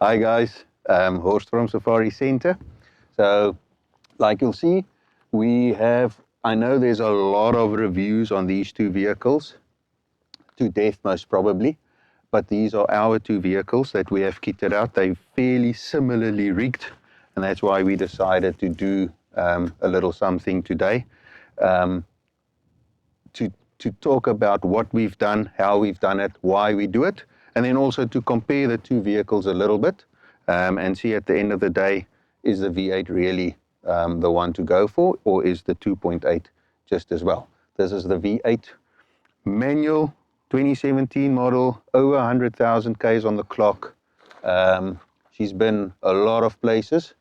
Hi guys, Horst from Safari Center. So, like you'll see, I know there's a lot of reviews on these two vehicles, to death most probably, but these are our two vehicles that we have kitted out. They're fairly similarly rigged, and that's why we decided to do a little something today. Um, to talk about what we've done, how we've done it, why we do it, and then also to compare the two vehicles a little bit and see at the end of the day, is the V8 really the one to go for, or is the 2.8 just as well? This is the V8 manual 2017 model, over 100,000 Ks on the clock. She's been a lot of places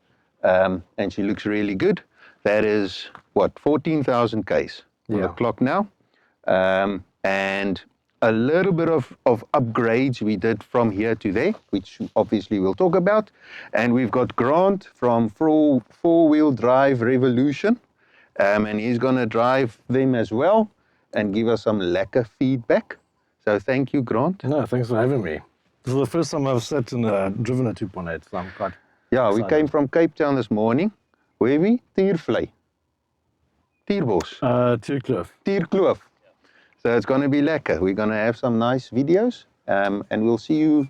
and she looks really good. That is, 14,000 Ks on the clock now. And a little bit of upgrades we did from here to there, which obviously we'll talk about. And we've got Grant from Four-Wheel Drive Revolution, and he's going to drive them as well and give us some lekker feedback. So thank you, Grant. No, thanks for having me. This is the first time I've sat and driven a 2.8, so I'm quite excited. We came from Cape Town this morning. Where we? Tiervlei. Tierbos. Tierkloof. So it's going to be lekker. We're going to have some nice videos, and we'll see you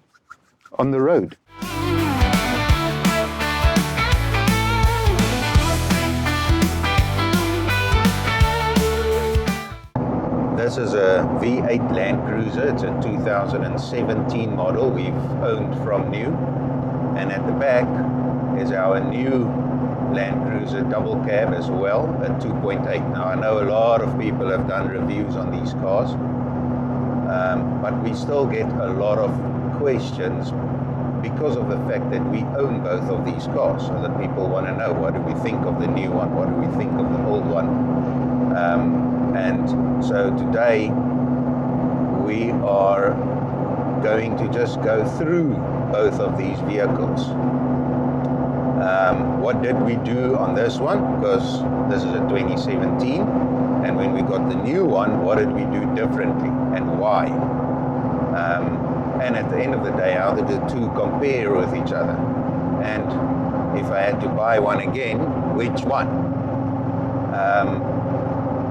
on the road. This is a V8 Land Cruiser. It's a 2017 model we've owned from new. And at the back is our new Land Cruiser double cab as well, a 2.8. Now I know a lot of people have done reviews on these cars, but we still get a lot of questions because of the fact that we own both of these cars, so that people want to know, what do we think of the new one, what do we think of the old one. And so today we are going to just go through both of these vehicles. What did we do on this one? Because this is a 2017, and when we got the new one, what did we do differently and why? And at the end of the day, how did the two compare with each other? And if I had to buy one again, which one?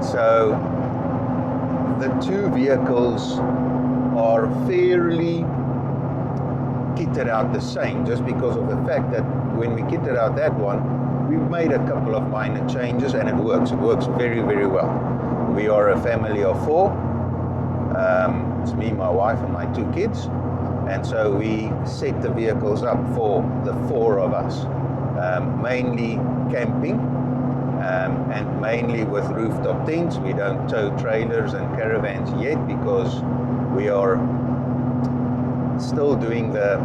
So the two vehicles are fairly kitted out the same, just because of the fact that when we kitted out that one, we've made a couple of minor changes, and it works. It works very, very well. We are a family of four. It's me, my wife, and my two kids. And so we set the vehicles up for the four of us, mainly camping, and mainly with rooftop tents. We don't tow trailers and caravans yet because we are still doing the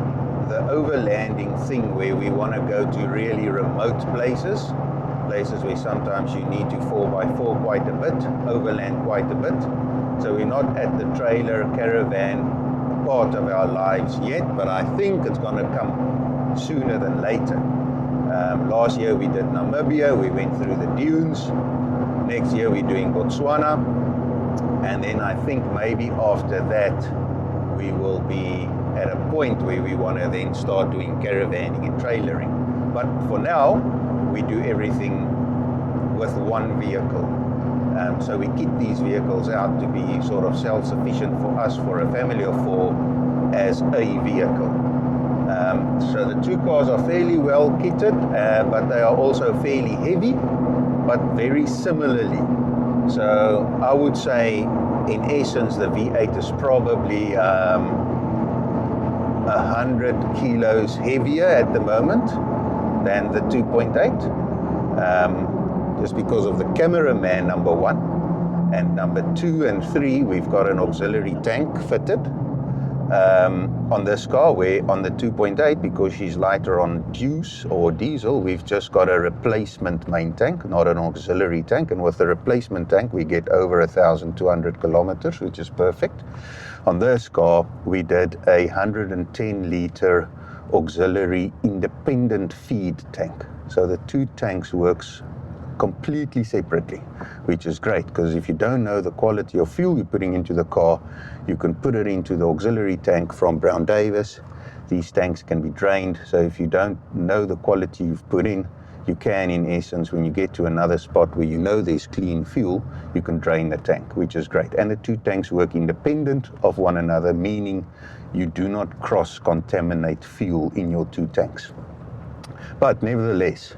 overlanding thing, where we want to go to really remote places where sometimes you need to 4x4 quite a bit, overland quite a bit. So we're not at the trailer caravan part of our lives yet, but I think it's going to come sooner than later. Last year we did Namibia, we went through the dunes. Next year we're doing Botswana, and then I think maybe after that we will be at a point where we want to then start doing caravanning and trailering. But for now, we do everything with one vehicle. So we kit these vehicles out to be sort of self-sufficient for us, for a family of four, as a vehicle. So the two cars are fairly well kitted, but they are also fairly heavy, but very similarly. So I would say, in essence, the V8 is probably 100 kilos heavier at the moment than the 2.8, just because of the cameraman, number one, and number 2 and 3, we've got an auxiliary tank fitted on this car, where on the 2.8, because she's lighter on juice or diesel, we've just got a replacement main tank, not an auxiliary tank. And with the replacement tank, we get over 1,200 kilometers, which is perfect. On this car, we did a 110-liter auxiliary independent feed tank. So the two tanks works completely separately, which is great, because if you don't know the quality of fuel you're putting into the car, you can put it into the auxiliary tank from Brown Davis, these tanks can be drained. So if you don't know the quality you've put in, you can, in essence, when you get to another spot where you know there's clean fuel, you can drain the tank, which is great. And the two tanks work independent of one another, meaning you do not cross-contaminate fuel in your two tanks. But nevertheless,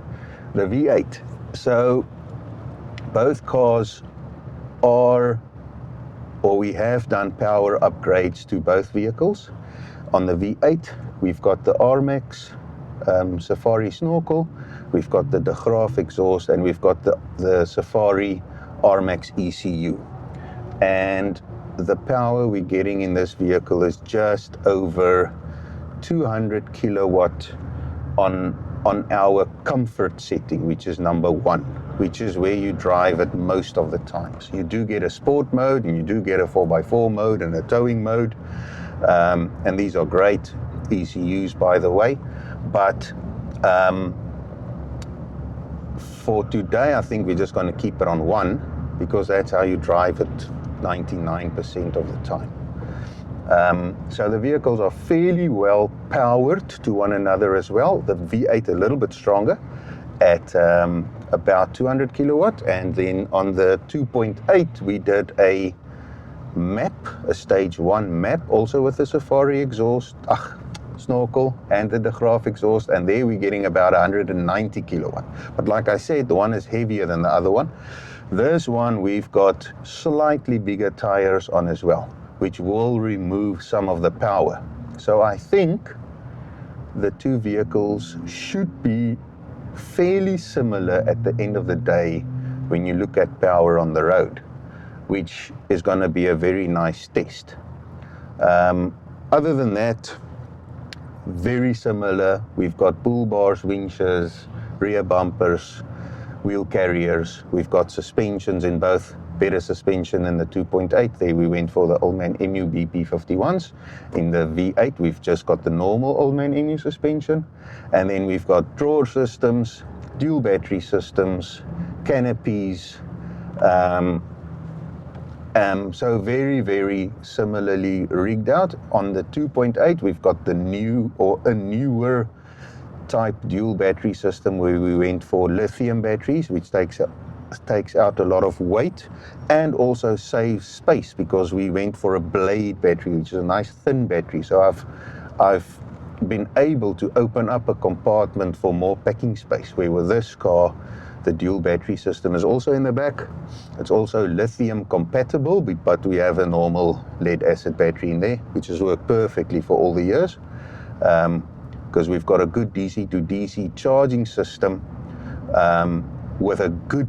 the V8. So both cars are, or we have done power upgrades to both vehicles. On the V8, we've got the RMAX Safari snorkel, we've got the De Graaf exhaust, and we've got the Safari RMAX ECU. And the power we're getting in this vehicle is just over 200 kilowatt on our comfort setting, which is number 1, which is where you drive it most of the times. You do get a sport mode, and you do get a 4x4 mode and a towing mode, and these are great ECUs, by the way. But for today, I think we're just going to keep it on 1, because that's how you drive it 99% of the time. So the vehicles are fairly well powered to one another as well. The V8 a little bit stronger at about 200 kilowatt, and then on the 2.8 we did a map, a stage 1 map, also with the Safari exhaust, snorkel, and the De Graaf exhaust, and there we're getting about 190 kilowatt. But like I said, the one is heavier than the other one. This one we've got slightly bigger tires on as well, which will remove some of the power. So I think the two vehicles should be fairly similar at the end of the day when you look at power on the road, which is going to be a very nice test. Other than that, very similar. We've got bull bars, winches, rear bumpers, wheel carriers. We've got suspensions in both, better suspension in the 2.8. There we went for the Oldman MU BP51s. In the V8 we've just got the normal Oldman MU suspension, and then we've got drawer systems, dual battery systems, canopies, so very, very similarly rigged out. On the 2.8 we've got the new, or a newer type dual battery system, where we went for lithium batteries, which takes out a lot of weight and also saves space, because we went for a blade battery, which is a nice thin battery. So I've been able to open up a compartment for more packing space, where with this car the dual battery system is also in the back. It's also lithium compatible, but we have a normal lead acid battery in there, which has worked perfectly for all the years, because we've got a good DC to DC charging system with a good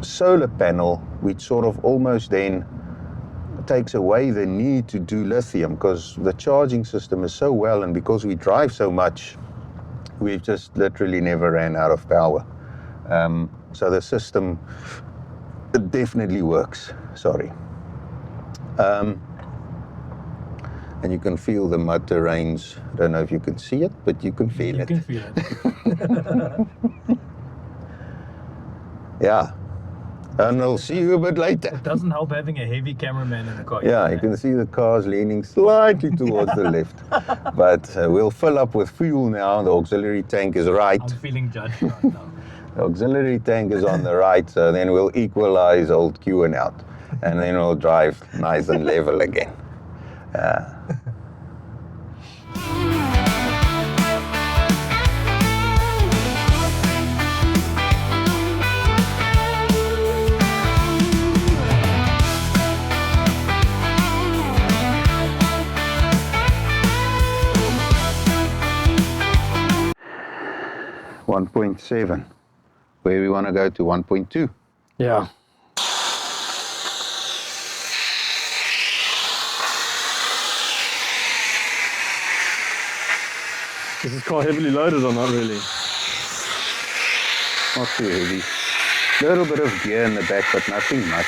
solar panel, which sort of almost then takes away the need to do lithium, because the charging system is so well, and because we drive so much, we've just literally never ran out of power. So the system, it definitely works. Sorry. And you can feel the mud terrains. I don't know if you can see it, but you can feel it. You can feel it. Yeah. And I'll see you a bit later. It doesn't help having a heavy cameraman in the car. Yeah, you can see the car's leaning slightly towards the left. But we'll fill up with fuel now. The auxiliary tank is right. I'm feeling judged right now. The auxiliary tank is on the right, so then we'll equalize old Q and out. And then we'll drive nice and level again. .7, where we want to go to 1.2. Yeah. Is this car heavily loaded or not really? Not too heavy. Little bit of gear in the back, but nothing much.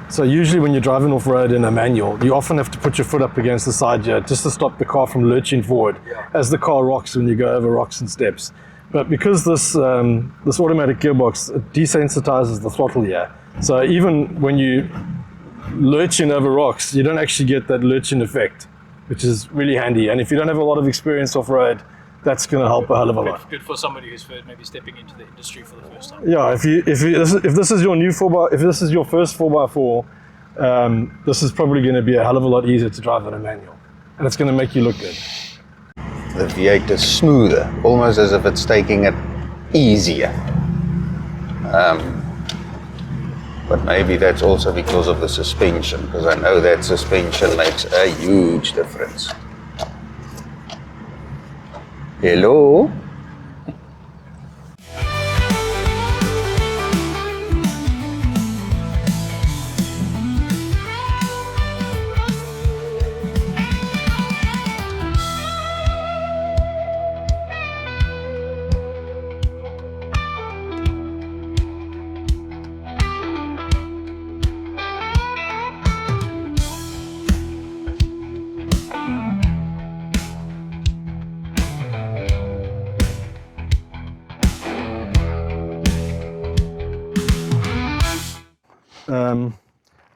So usually when you're driving off-road in a manual, you often have to put your foot up against the side here just to stop the car from lurching forward as the car rocks when you go over rocks and steps. But because this automatic gearbox, it desensitizes the throttle here. So even when you lurching over rocks, you don't actually get that lurching effect, which is really handy. And if you don't have a lot of experience off-road, that's going to help a hell of a lot. Good for somebody who's maybe stepping into the industry for the first time. Yeah, if this is your new if this is your first 4x4, this is probably going to be a hell of a lot easier to drive than a manual, and it's going to make you look good. The V8 is smoother, almost as if it's taking it easier. But maybe that's also because of the suspension, because I know that suspension makes a huge difference. Hello?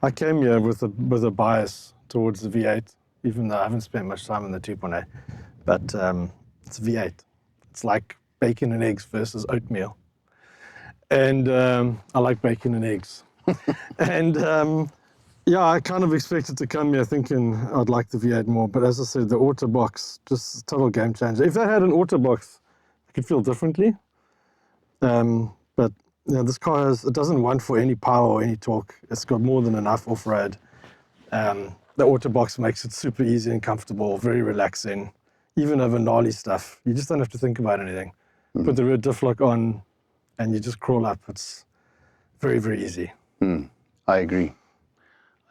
I came here with a bias towards the V8, even though I haven't spent much time in the 2.8. But it's V8. It's like bacon and eggs versus oatmeal. And I like bacon and eggs. And yeah, I kind of expected to come here thinking I'd like the V8 more. But as I said, the auto box, just a total game changer. If they had an auto box, I could feel differently. But yeah, this car it doesn't want for any power or any torque. It's got more than enough off-road. The auto box makes it super easy and comfortable, very relaxing, even over gnarly stuff. You just don't have to think about anything. Put the rear diff lock on and you just crawl up. It's very, very easy. I agree.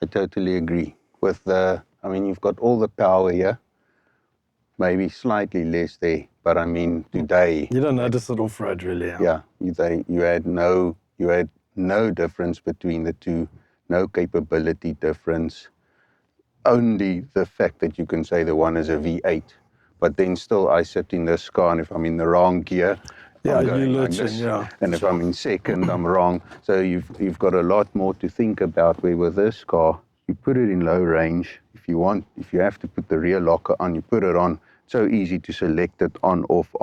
I totally agree. With I mean, you've got all the power here, maybe slightly less there, but I mean, today... You don't notice it off-road, really. Yeah, you had no difference between the two, no capability difference. Only the fact that you can say the one is a V8, but then still I sit in this car, and if I'm in the wrong gear, yeah, I'm going you like lurching, this. yeah. And if I'm in second, I'm wrong. So you've got a lot more to think about. Where with this car, you put it in low range. If you have to put the rear locker on, you put it on. So easy to select it on, off,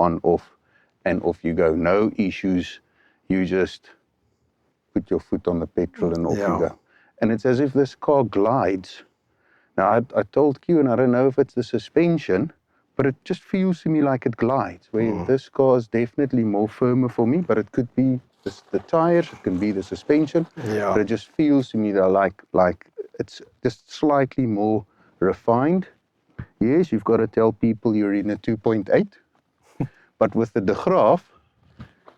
and off you go. No issues. You just put your foot on the petrol and off you go. And it's as if this car glides. Now, I told Q, and I don't know if it's the suspension, but it just feels to me like it glides. Where this car is definitely more firmer for me, but it could be the tires, it can be the suspension. Yeah. But it just feels to me that like it's just slightly more refined. Yes, you've got to tell people you're in a 2.8, but with the De Graaf,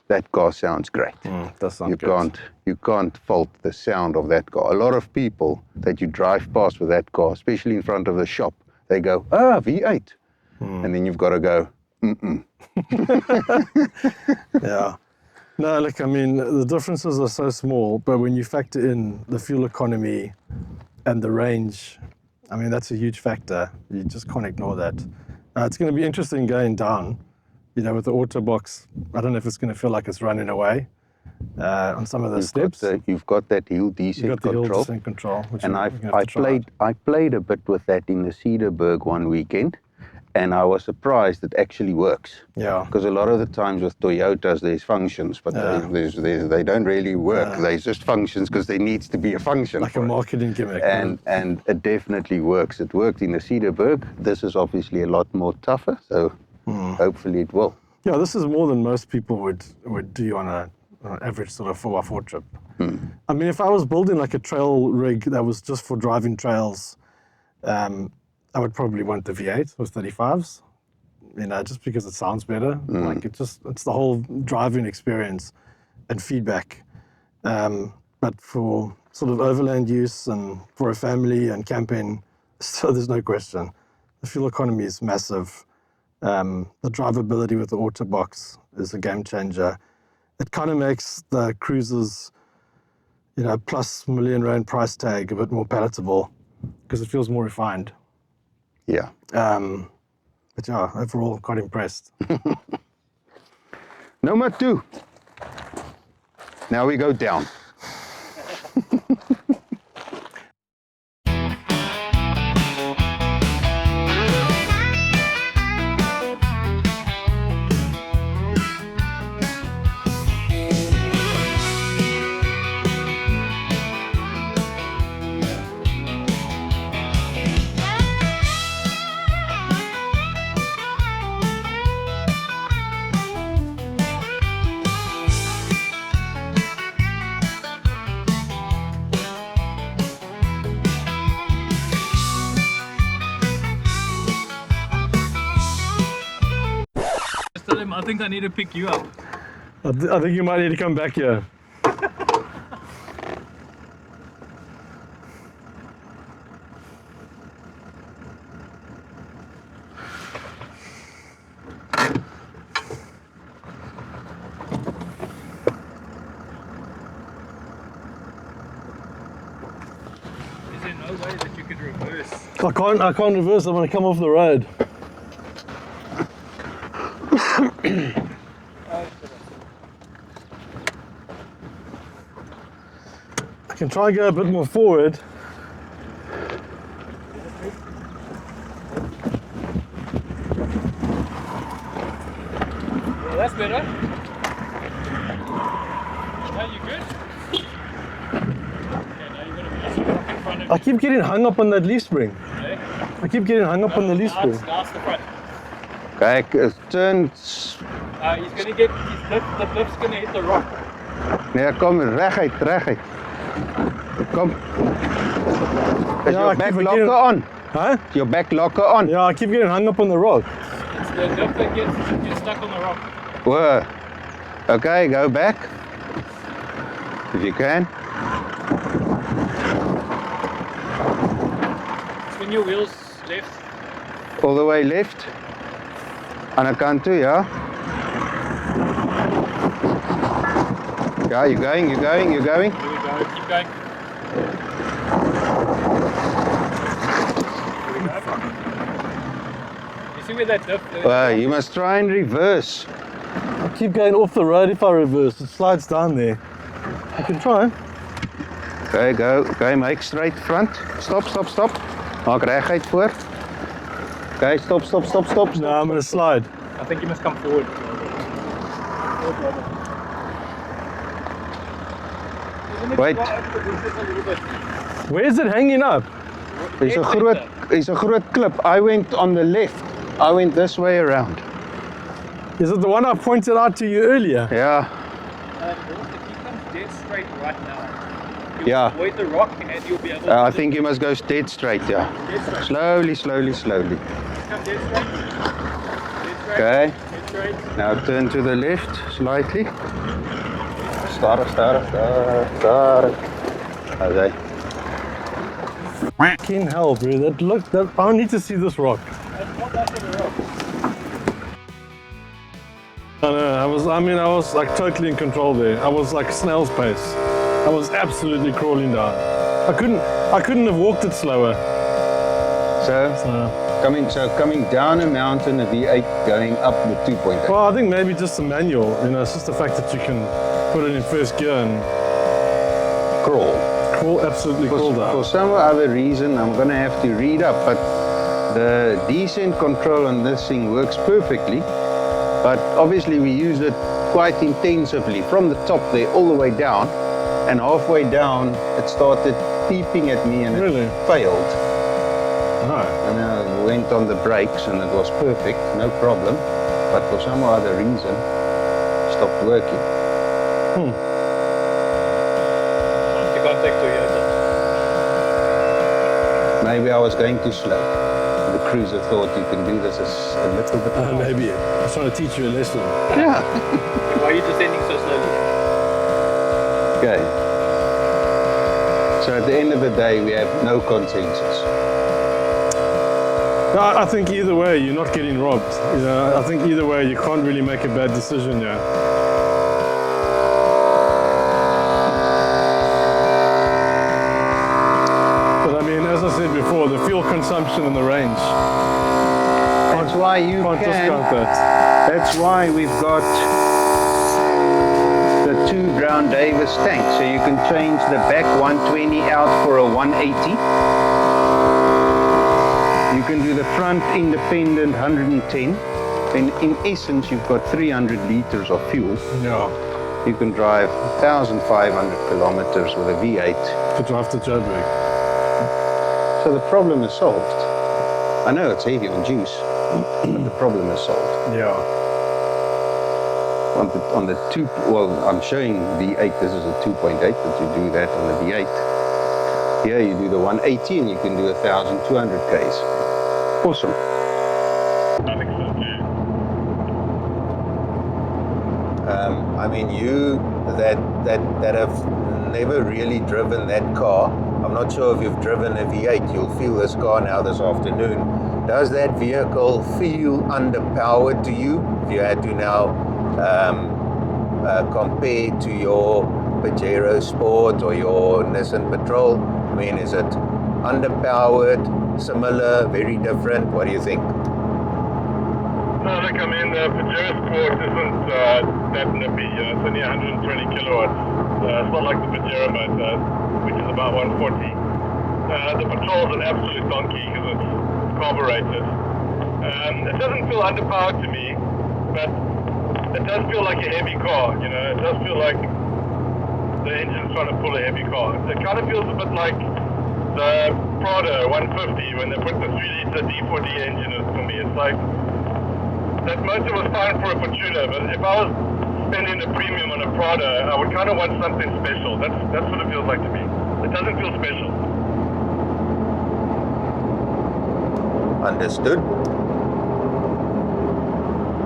that car sounds great. That sounds good. You can't fault the sound of that car. A lot of people that you drive past with that car, especially in front of the shop, they go, V8. And then you've got to go, Yeah. No, look, I mean, the differences are so small, but when you factor in the fuel economy and the range, I mean, that's a huge factor. You just can't ignore that. It's going to be interesting going down, with the auto box. I don't know if it's going to feel like it's running away on some of the steps. You've got that hill descent control. Hill descent control. And I played a bit with that in the Cedarburg one weekend. And I was surprised it actually works. Yeah. Because a lot of the times with Toyotas, there's functions, but they don't really work. There's just functions because there needs to be a function. Like a marketing gimmick. And it definitely works. It worked in the Cedarburg. This is obviously a lot more tougher, so hopefully it will. Yeah, this is more than most people would do on an average sort of 4x4 trip. I mean, if I was building like a trail rig that was just for driving trails, I would probably want the V8 with 35s, just because it sounds better. Like it's the whole driving experience and feedback. But for sort of overland use and for a family and camping, so there's no question. The fuel economy is massive. The drivability with the auto box is a game changer. It kind of makes the cruisers you know, plus million rand price tag, a bit more palatable because it feels more refined. Yeah. But yeah, overall, quite impressed. Number 2. Now we go down. Just tell him I think I need to pick you up. I think you might need to come back here. Is there no way that you could reverse? I can't reverse. I'm going to come off the road. I can try and go a bit more forward. Well, that's better. Now you good? Okay, now you're going to be in front of I keep getting hung up on that leaf spring. Okay. I keep getting hung up on the leaf spring. That's the front. Kijk, turn. He's going to get, the flip's going to hit the rock. Nee, kom reguit, reguit. Kom. Is Ja, your ek back keep locker verkeerd- on? Huh? Is your back locker on? Yeah, I keep getting hung up on the rock. It's the duck that gets stuck on the rock. Whoa. Okay, go back. If you can. Spin your wheels left. All the way left. Ander kant toe, ja. Ja, you're going, you're going, you're going. Here we go, keep going. Here we go. You see where that duck You must try and reverse. I keep going off the road if I reverse. It slides down there. I can try. Okay, go. Okay, make straight front. Stop, stop, stop. Maak reguit voor. Okay, stop, stop, stop, stop. No, I'm going to slide. I think you must come forward. Wait. Where is it hanging up? There's a groot klip. I went on the left. I went this way around. Is it the one I pointed out to you earlier? Yeah, If he comes dead straight right now, you'll Yeah. avoid the rock and you'll be able I to think you must go dead straight, yeah. dead straight. Slowly, slowly, slowly. Come dead straight. Dead straight. Okay, Dead straight. now turn to the left slightly. Stadig, stadig, stadig, stadig. Okay. Fucking hell, bro. I need to see this rock. That's not that of a rock. I was like totally in control there. I was like snail's pace. I was absolutely crawling down. I couldn't have walked it slower. So, coming down a mountain, a V8 going up with 2.8. Well, I think maybe just the manual. You know, it's just the fact that you can put it in first gear and Crawl. absolutely crawl For down. some other reason, I'm gonna have to read up, but the descent control on this thing works perfectly. But obviously we use it quite intensively from the top there all the way down, and halfway down it started beeping at me and Really? it failed. No. And I went on the brakes and it was perfect, no problem. But for some other reason, it stopped working. To contact Toyota. Maybe I was going too slow. The cruiser thought you can do this a little bit faster. Maybe. I was trying to teach you a lesson. Yeah. Why are you descending so slowly? Okay. So at the end of the day, we have no consensus. I think either way, you're not getting robbed. You know, I think either way, you can't really make a bad decision. Yeah. said before, the fuel consumption and the range. That's why you Can't discount can. that. That's why we've got the 2 Brown Davis tanks. So you can change the back 120 out for a 180. You can do the front independent 110. And in essence, you've got 300 liters of fuel. Yeah. You can drive 1,500 kilometers with a V8. To drive to Joburg. So the problem is solved. I know it's heavy on juice, but the problem is solved. Yeah. On the 2, well, I'm showing V8, this is a 2.8, but you do that on the V8. Here you do the 180 and you can do 1,200 Ks. Awesome. I mean, you that have never really driven that car, I'm not sure if you've driven a V8, you'll feel this car now this afternoon. Does that vehicle feel underpowered to you? If you had to now compare to your Pajero Sport or your Nissan Patrol, I mean, is it underpowered, similar, very different? What do you think? No, look, I mean, the Pajero Sport isn't that nippy. It's only 120 kilowatts. It's not like the Pajero motor, which is about 140. The Patrol's an absolute donkey because it's carbureted. It doesn't feel underpowered to me, but it does feel like a heavy car, you know. It does feel like the engine's trying to pull a heavy car. It kind of feels a bit like the Prado 150 when they put the 3-liter D4D engine in it for me. It's like, that motor was fine for a Fortuner, but if I was spending a premium on a Prado, I would kind of want something special. That's what it feels like to me. It doesn't feel special. Understood.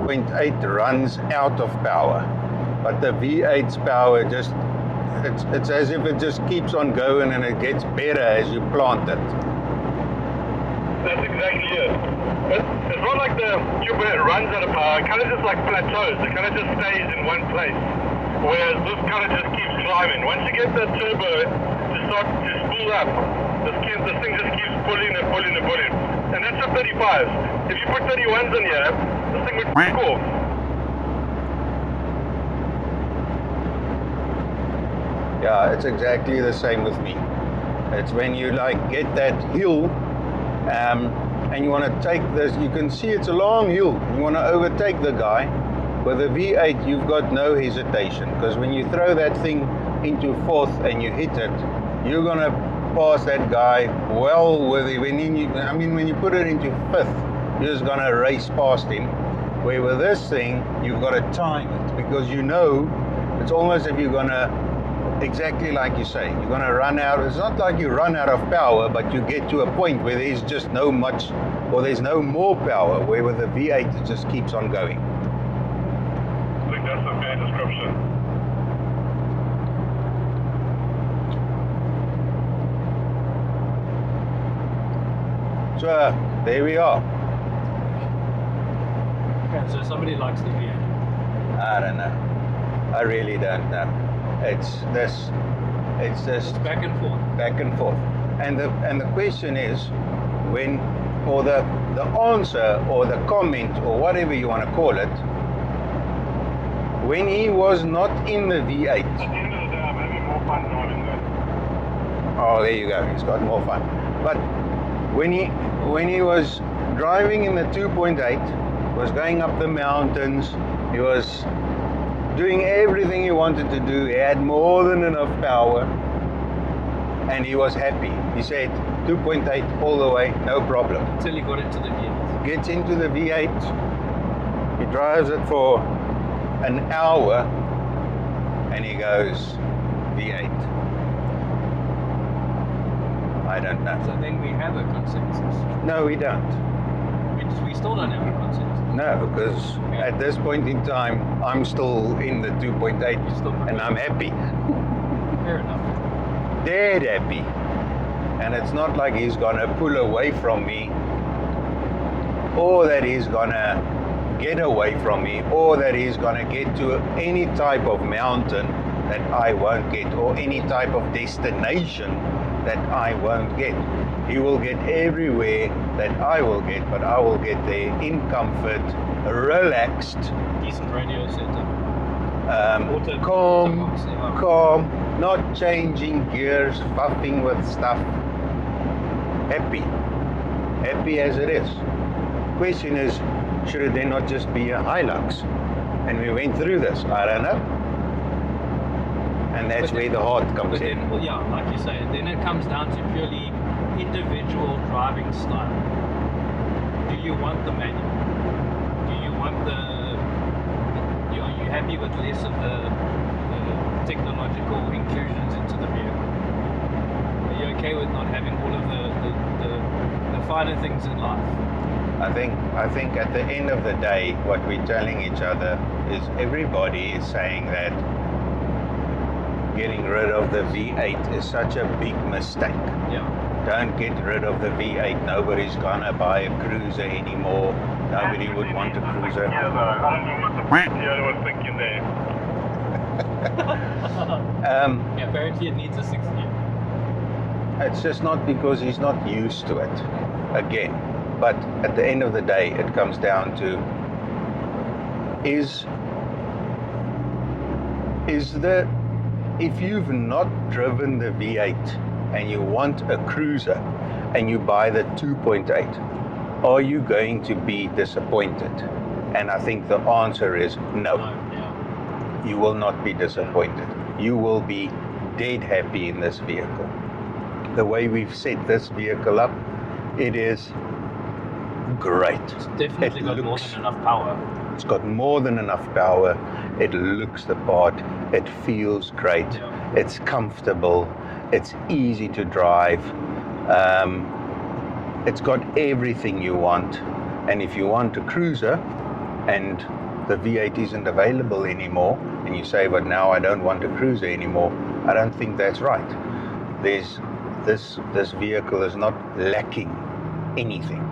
0.8 runs out of power, but the V8's power just, it's as if it just keeps on going and it gets better as you plant it. That's exactly it. It's not like the turbo runs out of power, it kind of just like plateaus. It kind of just stays in one place. Whereas this kind of just keeps climbing. Once you get the turbo to start to spool up, this thing just keeps pulling and pulling and pulling. And that's a 35. If you put 31s in here, this thing would be cool. Yeah, it's exactly the same with me. It's when you like get that hill and you want to take this, you can see it's a long hill, you want to overtake the guy. With a V8 you've got no hesitation, because when you throw that thing into fourth and you hit it, you're going to pass that guy well with it. When you put it into fifth, you're just going to race past him. Where with this thing, you've got to time it, because you know, it's almost if you're going to, exactly like you say, you're going to run out. It's not like you run out of power, but you get to a point where there's just no much, or there's no more power, where with the V8 it just keeps on going. I think that's a fair description. So there we are. Okay, so somebody likes the V8. I don't know. I really don't know. It's just Back and forth. back and forth. And the question is, when, or the answer or the comment or whatever you want to call it, when he was not in the V8. At the end of the day, I'm having more fun driving that. Oh, there you go. He's got more fun. But when he was driving in the 2.8, was going up the mountains, he was doing everything he wanted to do. He had more than enough power, and he was happy. He said 2.8 all the way, no problem. Until you got into the V8. Gets into the V8, he drives it for an hour, and he goes, V8. I don't know. So then we have a consensus. No, we don't. We still don't have a consensus. No, because at this point in time, I'm still in the 2.8 and I'm happy. Fair enough. Dead happy. And it's not like he's gonna pull away from me, or that he's gonna get away from me, or that he's gonna get to any type of mountain that I won't get, or any type of destination that I won't get. He will get everywhere that I will get, but I will get there in comfort, relaxed, Decent radio setup. calm, not changing gears, puffing with stuff. Happy as it is. Question is, should it then not just be a Hilux? And we went through this. I don't know. And that's where the heart comes But in. then, well, yeah, like you say, then it comes down to purely individual driving style. Do you want the manual? Do you want are you happy with less of the technological inclusions into the vehicle? Are you okay with not having all of the finer things in life? I think at the end of the day, what we're telling each other is everybody is saying that getting rid of the V8 is such a big mistake. Yeah. Don't get rid of the V8. Nobody's gonna buy a cruiser anymore. Nobody would want a cruiser. Yeah, though. I don't know what the other was thinking there. Yeah, apparently it needs a 6 gear. It's just not because he's not used to it. Again, but at the end of the day, it comes down to if you've not driven the V8 and you want a cruiser and you buy the 2.8, are you going to be disappointed? And I think the answer is no. Yeah. You will not be disappointed. You will be dead happy in this vehicle. The way we've set this vehicle up, it is great. It's definitely got more than enough power. It's got more than enough power. It looks the part. It feels great. Yeah. It's comfortable. It's easy to drive. It's got everything you want. And if you want a cruiser and the V8 isn't available anymore, and you say, but now I don't want a cruiser anymore, I don't think that's right. This vehicle is not lacking anything.